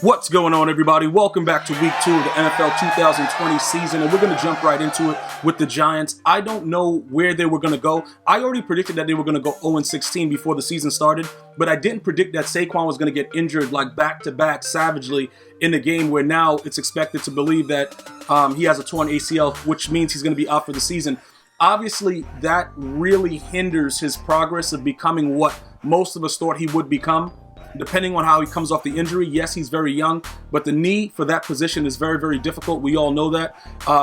What's going on, everybody? Welcome back to week 2 of the NFL 2020 season, and we're going to jump right into it with the Giants. I don't know where they were going to go. I already predicted that they were going to go 0-16 before the season started, but I didn't predict that Saquon was going to get injured like back-to-back savagely in the game where now it's expected to believe that he has a torn ACL, which means he's going to be out for the season. Obviously, that really hinders his progress of becoming what most of us thought he would become. Depending on how he comes off the injury, yes, he's very young, but the knee for that position is very, very difficult. We all know that.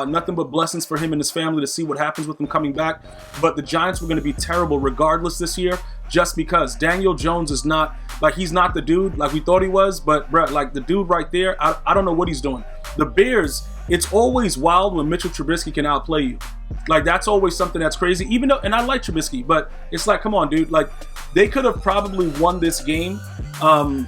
Nothing but blessings for him and his family to see what happens with him coming back. But the Giants were going to be terrible regardless this year, just because Daniel Jones is not, he's not the dude like we thought he was, but bro, the dude right there, I don't know what he's doing. The Bears, it's always wild when Mitchell Trubisky can outplay you. That's always something that's crazy, even though, and I like Trubisky, but it's come on, dude. They could have probably won this game, and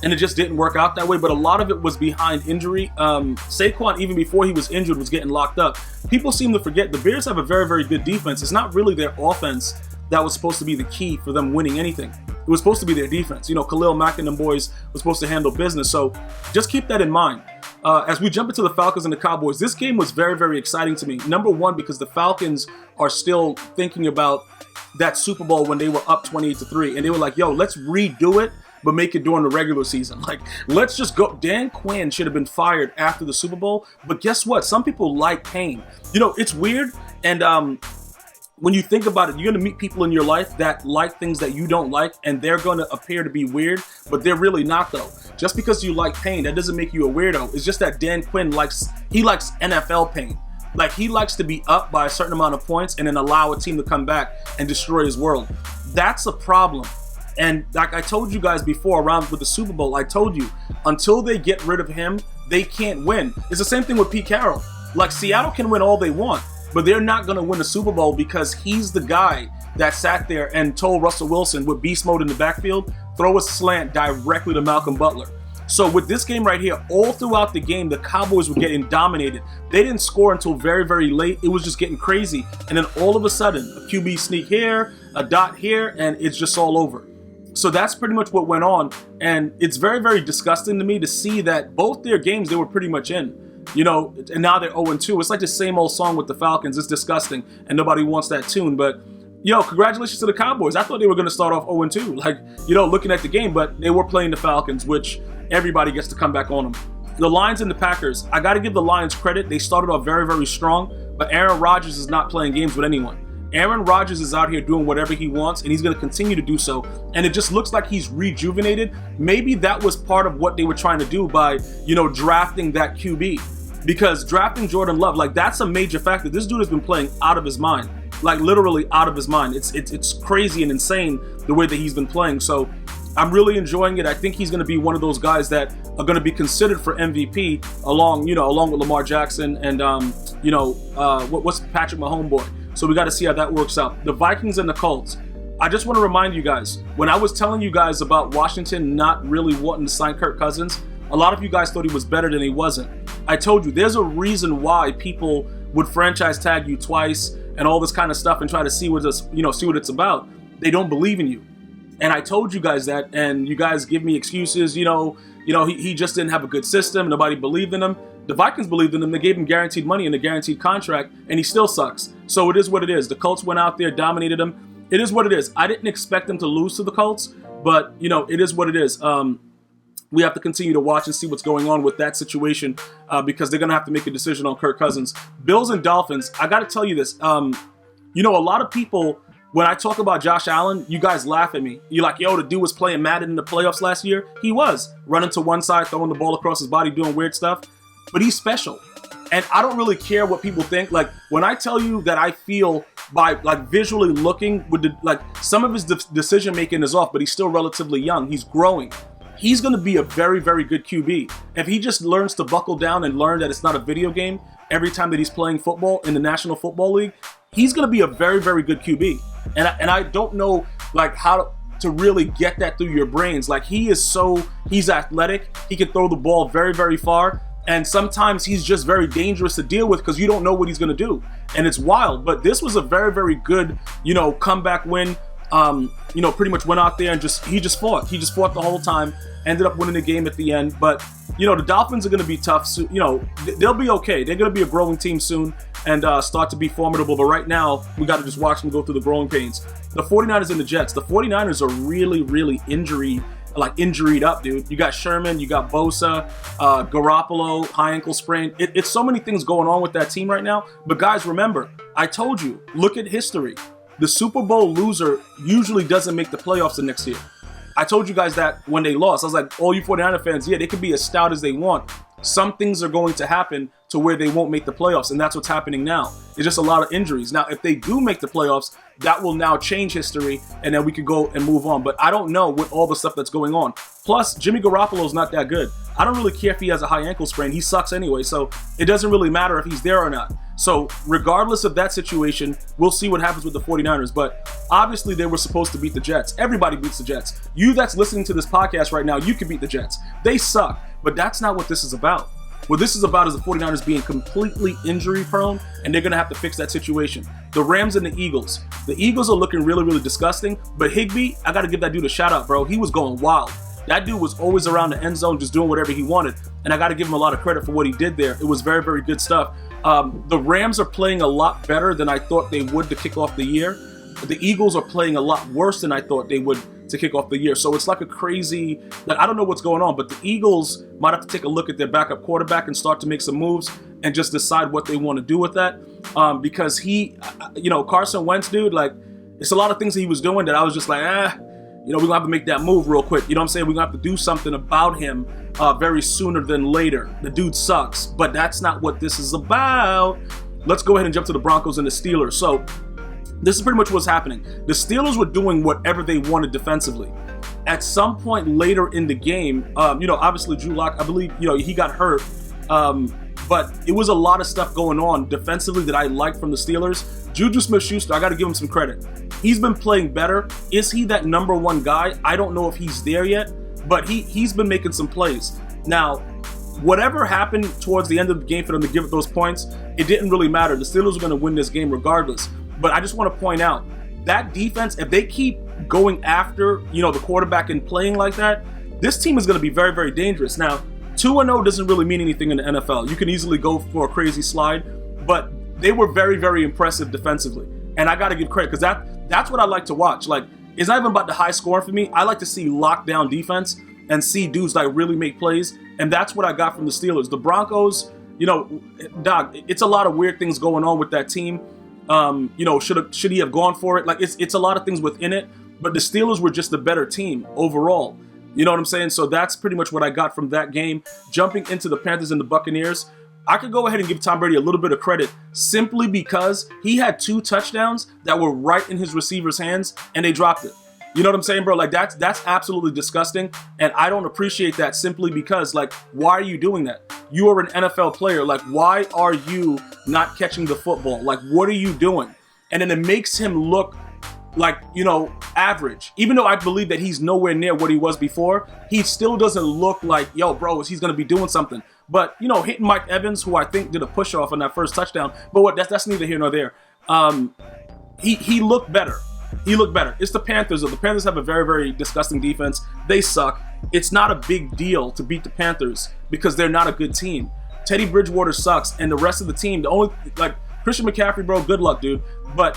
it just didn't work out that way, but a lot of it was behind injury. Saquon, even before he was injured, was getting locked up. People seem to forget the Bears have a very, very good defense. It's not really their offense that was supposed to be the key for them winning anything. It was supposed to be their defense. Khalil Mack and them boys were supposed to handle business, so just keep that in mind. As we jump into the Falcons and the Cowboys, this game was very, very exciting to me. Number one, because the Falcons are still thinking about that Super Bowl when they were up 28-3, and they were like, yo, let's redo it, but make it during the regular season. Let's just go. Dan Quinn should have been fired after the Super Bowl, but guess what? Some people like pain. It's weird, and when you think about it, you're going to meet people in your life that like things that you don't like, and they're going to appear to be weird, but they're really not, though. Just because you like pain, that doesn't make you a weirdo. It's just that Dan Quinn likes NFL pain. He likes to be up by a certain amount of points and then allow a team to come back and destroy his world. That's a problem. And like I told you guys before, around with the Super Bowl, I told you, until they get rid of him, they can't win. It's the same thing with Pete Carroll. Seattle can win all they want, but they're not going to win the Super Bowl because he's the guy that sat there and told Russell Wilson with beast mode in the backfield, throw a slant directly to Malcolm Butler. So with this game right here, all throughout the game, the Cowboys were getting dominated. They didn't score until very, very late. It was just getting crazy. And then all of a sudden, a QB sneak here, a dot here, and it's just all over. So that's pretty much what went on. And it's very, very disgusting to me to see that both their games, they were pretty much in. And now they're 0-2. It's like the same old song with the Falcons. It's disgusting, and nobody wants that tune. But, congratulations to the Cowboys. I thought they were going to start off 0-2, looking at the game, but they were playing the Falcons, which everybody gets to come back on them. The Lions and the Packers, I got to give the Lions credit. They started off very, very strong, but Aaron Rodgers is not playing games with anyone. Aaron Rodgers is out here doing whatever he wants, and he's going to continue to do so. And it just looks like he's rejuvenated. Maybe that was part of what they were trying to do by, drafting that QB. Because drafting Jordan Love, that's a major factor. This dude has been playing out of his mind. Literally out of his mind. It's crazy and insane the way that he's been playing. So I'm really enjoying it. I think he's going to be one of those guys that are going to be considered for MVP along with Lamar Jackson and, what's Patrick Mahomes boy. So we got to see how that works out. The Vikings and the Colts. I just want to remind you guys, when I was telling you guys about Washington not really wanting to sign Kirk Cousins, a lot of you guys thought he was better than he wasn't. I told you, there's a reason why people would franchise tag you twice and all this kind of stuff and try to see what it's about. They don't believe in you. And I told you guys that, and you guys give me excuses, he just didn't have a good system, nobody believed in him. The Vikings believed in him, they gave him guaranteed money and a guaranteed contract, and he still sucks. So it is what it is. The Colts went out there, dominated him. It is what it is. I didn't expect them to lose to the Colts, but, it is what it is. We have to continue to watch and see what's going on with that situation because they're going to have to make a decision on Kirk Cousins. Bills and Dolphins, I got to tell you this. A lot of people, when I talk about Josh Allen, you guys laugh at me. You're like, yo, the dude was playing Madden in the playoffs last year. He was running to one side, throwing the ball across his body, doing weird stuff. But he's special. And I don't really care what people think. When I tell you that I feel by visually looking, with some of his decision making is off, but he's still relatively young. He's growing. He's going to be a very, very good QB. If he just learns to buckle down and learn that it's not a video game every time that he's playing football in the National Football League, he's going to be a very, very good QB. And I don't know how to really get that through your brains. He's athletic. He can throw the ball very, very far. And sometimes he's just very dangerous to deal with because you don't know what he's going to do. And it's wild. But this was a very, very good, comeback win. pretty much went out there and he just fought. He just fought the whole time, ended up winning the game at the end. But, the Dolphins are going to be tough. So, they'll be okay. They're going to be a growing team soon and start to be formidable. But right now, we got to just watch them go through the growing pains. The 49ers and the Jets. The 49ers are really, really injuried up, dude. You got Sherman, you got Bosa, Garoppolo, high ankle sprain. It's so many things going on with that team right now. But guys, remember, I told you, look at history. The Super Bowl loser usually doesn't make the playoffs the next year. I told you guys that when they lost. I was like, all you 49er fans, yeah, they can be as stout as they want. Some things are going to happen to where they won't make the playoffs, and that's what's happening now. It's just a lot of injuries. Now, if they do make the playoffs, that will now change history, and then we could go and move on. But I don't know with all the stuff that's going on. Plus, Jimmy Garoppolo is not that good. I don't really care if he has a high ankle sprain. He sucks anyway, so it doesn't really matter if he's there or not. So regardless of that situation, we'll see what happens with the 49ers. But obviously, they were supposed to beat the Jets. Everybody beats the Jets. You that's listening to this podcast right now, you can beat the Jets. They suck, but that's not what this is about. What this is about is the 49ers being completely injury prone, and they're going to have to fix that situation. The Rams and the Eagles. The Eagles are looking really, really disgusting, but Higbee, I got to give that dude a shout out, bro. He was going wild. That dude was always around the end zone just doing whatever he wanted, and I got to give him a lot of credit for what he did there. It was very, very good stuff. The Rams are playing a lot better than I thought they would to kick off the year. The Eagles are playing a lot worse than I thought they would to kick off the year. So it's like a crazy, I don't know what's going on, but the Eagles might have to take a look at their backup quarterback and start to make some moves and just decide what they want to do with that. Because Carson Wentz, dude, it's a lot of things that he was doing that I was just like, we're going to have to make that move real quick. You know what I'm saying? We're going to have to do something about him very sooner than later. The dude sucks, but that's not what this is about. Let's go ahead and jump to the Broncos and the Steelers. So this is pretty much what's happening. The Steelers were doing whatever they wanted defensively. At some point later in the game, obviously Drew Lock, I believe, he got hurt. But it was a lot of stuff going on defensively that I liked from the Steelers. Juju Smith-Schuster, I got to give him some credit. He's been playing better. Is he that number one guy? I don't know if he's there yet, but he's been making some plays. Now, whatever happened towards the end of the game for them to give it those points, it didn't really matter. The Steelers are going to win this game regardless. But I just want to point out, that defense, if they keep going after, the quarterback and playing like that, this team is going to be very, very dangerous. Now, 2-0 doesn't really mean anything in the NFL. You can easily go for a crazy slide, but they were very, very impressive defensively. And I got to give credit because that's what I like to watch. It's not even about the high score for me. I like to see lockdown defense and see dudes really make plays. And that's what I got from the Steelers. The Broncos, dog, it's a lot of weird things going on with that team. Should he have gone for it? It's a lot of things within it, but the Steelers were just a better team overall. You know what I'm saying? So that's pretty much what I got from that game. Jumping into the Panthers and the Buccaneers, I could go ahead and give Tom Brady a little bit of credit simply because he had 2 touchdowns that were right in his receiver's hands and they dropped it. You know what I'm saying, bro? That's absolutely disgusting, and I don't appreciate that simply because, why are you doing that? You are an NFL player. Why are you not catching the football? What are you doing? And then it makes him look average. Even though I believe that he's nowhere near what he was before, he still doesn't look like, he's going to be doing something. But, hitting Mike Evans, who I think did a push-off on that first touchdown, but that's neither here nor there. He looked better. He looked better. It's the Panthers. The Panthers have a very, very disgusting defense. They suck. It's not a big deal to beat the Panthers because they're not a good team. Teddy Bridgewater sucks, and the rest of the team, Christian McCaffrey, bro, good luck, dude. But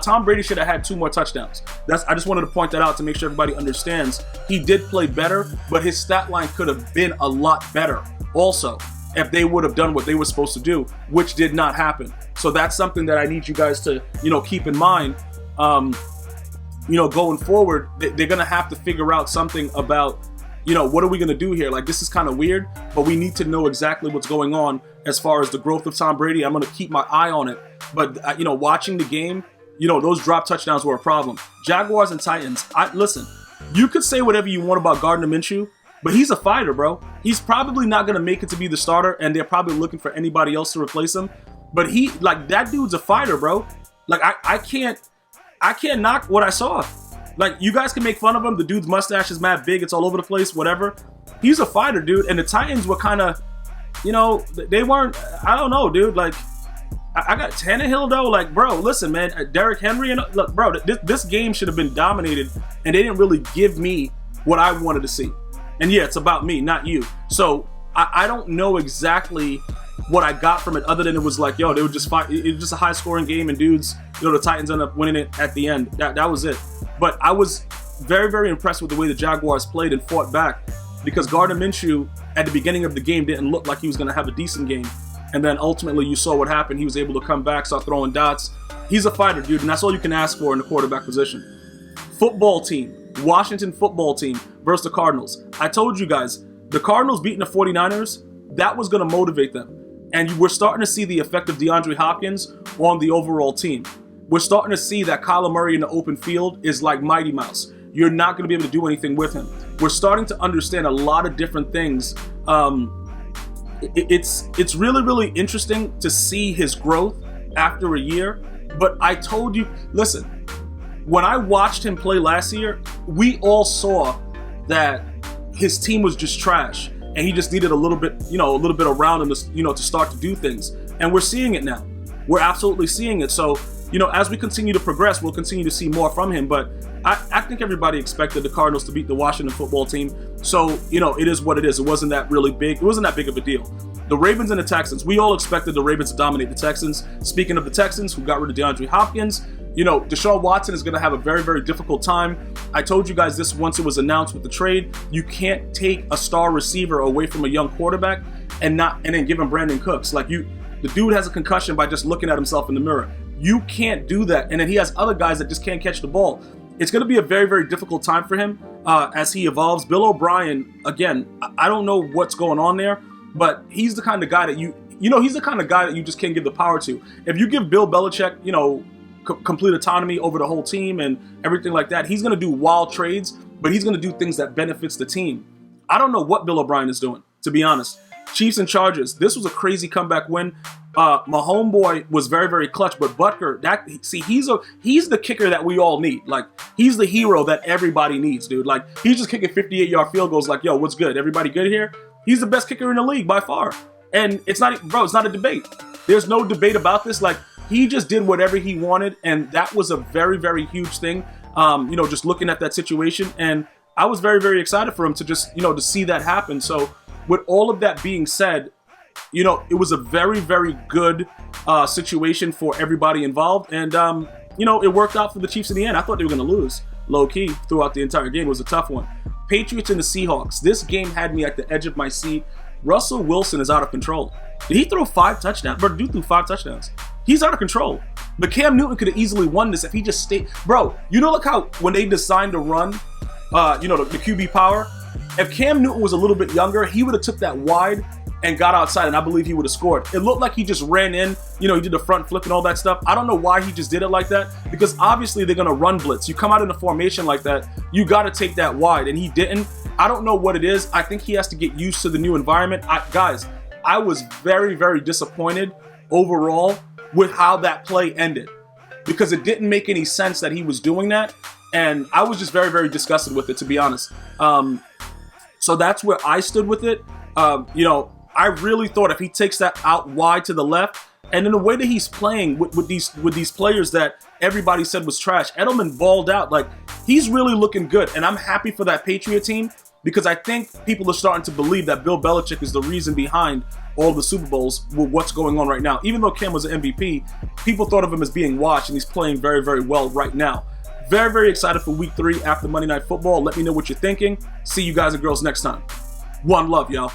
Tom Brady should have had 2 more touchdowns. I just wanted to point that out to make sure everybody understands. He did play better, but his stat line could have been a lot better also if they would have done what they were supposed to do, which did not happen. So that's something that I need you guys to, keep in mind. Going forward, they're going to have to figure out something about, what are we going to do here? This is kind of weird, but we need to know exactly what's going on as far as the growth of Tom Brady. I'm going to keep my eye on it. But, watching the game, those drop touchdowns were a problem. Jaguars and Titans. Listen, you could say whatever you want about Gardner Minshew, but he's a fighter, bro. He's probably not going to make it to be the starter, and they're probably looking for anybody else to replace him. But that dude's a fighter, bro. I can't knock what I saw. You guys can make fun of him. The dude's mustache is mad big. It's all over the place, whatever. He's a fighter, dude. And the Titans were kind of, they weren't, I don't know, dude. I got Tannehill though. Like, bro, listen, man, Derrick Henry, and look, bro, this game should have been dominated, and they didn't really give me what I wanted to see. And yeah, it's about me, not you. So I don't know exactly what I got from it, other than it was like, yo, they were just fine. It was just a high scoring game, and dudes, the Titans ended up winning it at the end. That was it. But I was very, very impressed with the way the Jaguars played and fought back, because Gardner Minshew at the beginning of the game didn't look like he was going to have a decent game. And then ultimately you saw what happened. He was able to come back, start throwing dots. He's a fighter, dude, and that's all you can ask for in the quarterback position. Football team, Washington football team versus the Cardinals. I told you guys, the Cardinals beating the 49ers, that was going to motivate them. And we're starting to see the effect of DeAndre Hopkins on the overall team. We're starting to see that Kyler Murray in the open field is like Mighty Mouse. You're not going to be able to do anything with him. We're starting to understand a lot of different things. It's really, really interesting to see his growth after a year. But I told you, listen, when I watched him play last year, we all saw that his team was just trash, and he just needed a little bit around him to, to start to do things. And we're seeing it now. We're absolutely seeing it. So, as we continue to progress, we'll continue to see more from him. But I think everybody expected the Cardinals to beat the Washington football team. So, it is what it is. It wasn't that really big. It wasn't that big of a deal. The Ravens and the Texans. We all expected the Ravens to dominate the Texans. Speaking of the Texans, who got rid of DeAndre Hopkins, Deshaun Watson is going to have a very, very difficult time. I told you guys this once it was announced with the trade. You can't take a star receiver away from a young quarterback and then give him Brandon Cooks. The dude has a concussion by just looking at himself in the mirror. You can't do that. And then he has other guys that just can't catch the ball. It's going to be a very, very difficult time for him as he evolves. Bill O'Brien, again, I don't know what's going on there, but he's the kind of guy that he's the kind of guy that you just can't give the power to. If you give Bill Belichick, complete autonomy over the whole team and everything like that, he's going to do wild trades, but he's going to do things that benefits the team. I don't know what Bill O'Brien is doing, to be honest. Chiefs and Chargers. This was a crazy comeback win. My homeboy was very, very clutch, but Butker, he's the kicker that we all need. He's the hero that everybody needs, dude. He's just kicking 58-yard field goals yo, what's good? Everybody good here? He's the best kicker in the league by far. And it's not a debate. There's no debate about this. He just did whatever he wanted, and that was a very, very huge thing, just looking at that situation. And I was very, very excited for him to just, to see that happen. So with all of that being said, it was a very, very good situation for everybody involved. And, it worked out for the Chiefs in the end. I thought they were going to lose low-key throughout the entire game. It was a tough one. Patriots and the Seahawks. This game had me at the edge of my seat. Russell Wilson is out of control. Did he throw 5 touchdowns? Bro, dude threw 5 touchdowns. He's out of control. But Cam Newton could have easily won this if he just stayed. Bro, look how when they designed to run, the QB power, if Cam Newton was a little bit younger, he would have took that wide and got outside, and I believe he would have scored. It looked like he just ran in, he did the front flip and all that stuff. I don't know why he just did it like that, because obviously they're going to run blitz. You come out in a formation like that, you got to take that wide, and he didn't. I don't know what it is. I think he has to get used to the new environment. Guys, I was very, very disappointed overall with how that play ended, because it didn't make any sense that he was doing that, and I was just very, very disgusted with it, to be honest. So that's where I stood with it. I really thought if he takes that out wide to the left, and in the way that he's playing with these players that everybody said was trash, Edelman balled out. He's really looking good, and I'm happy for that Patriot team, because I think people are starting to believe that Bill Belichick is the reason behind all the Super Bowls with what's going on right now. Even though Cam was an MVP, people thought of him as being washed, and he's playing very, very well right now. Very, very excited for Week 3 after Monday Night Football. Let me know what you're thinking. See you guys and girls next time. One love, y'all.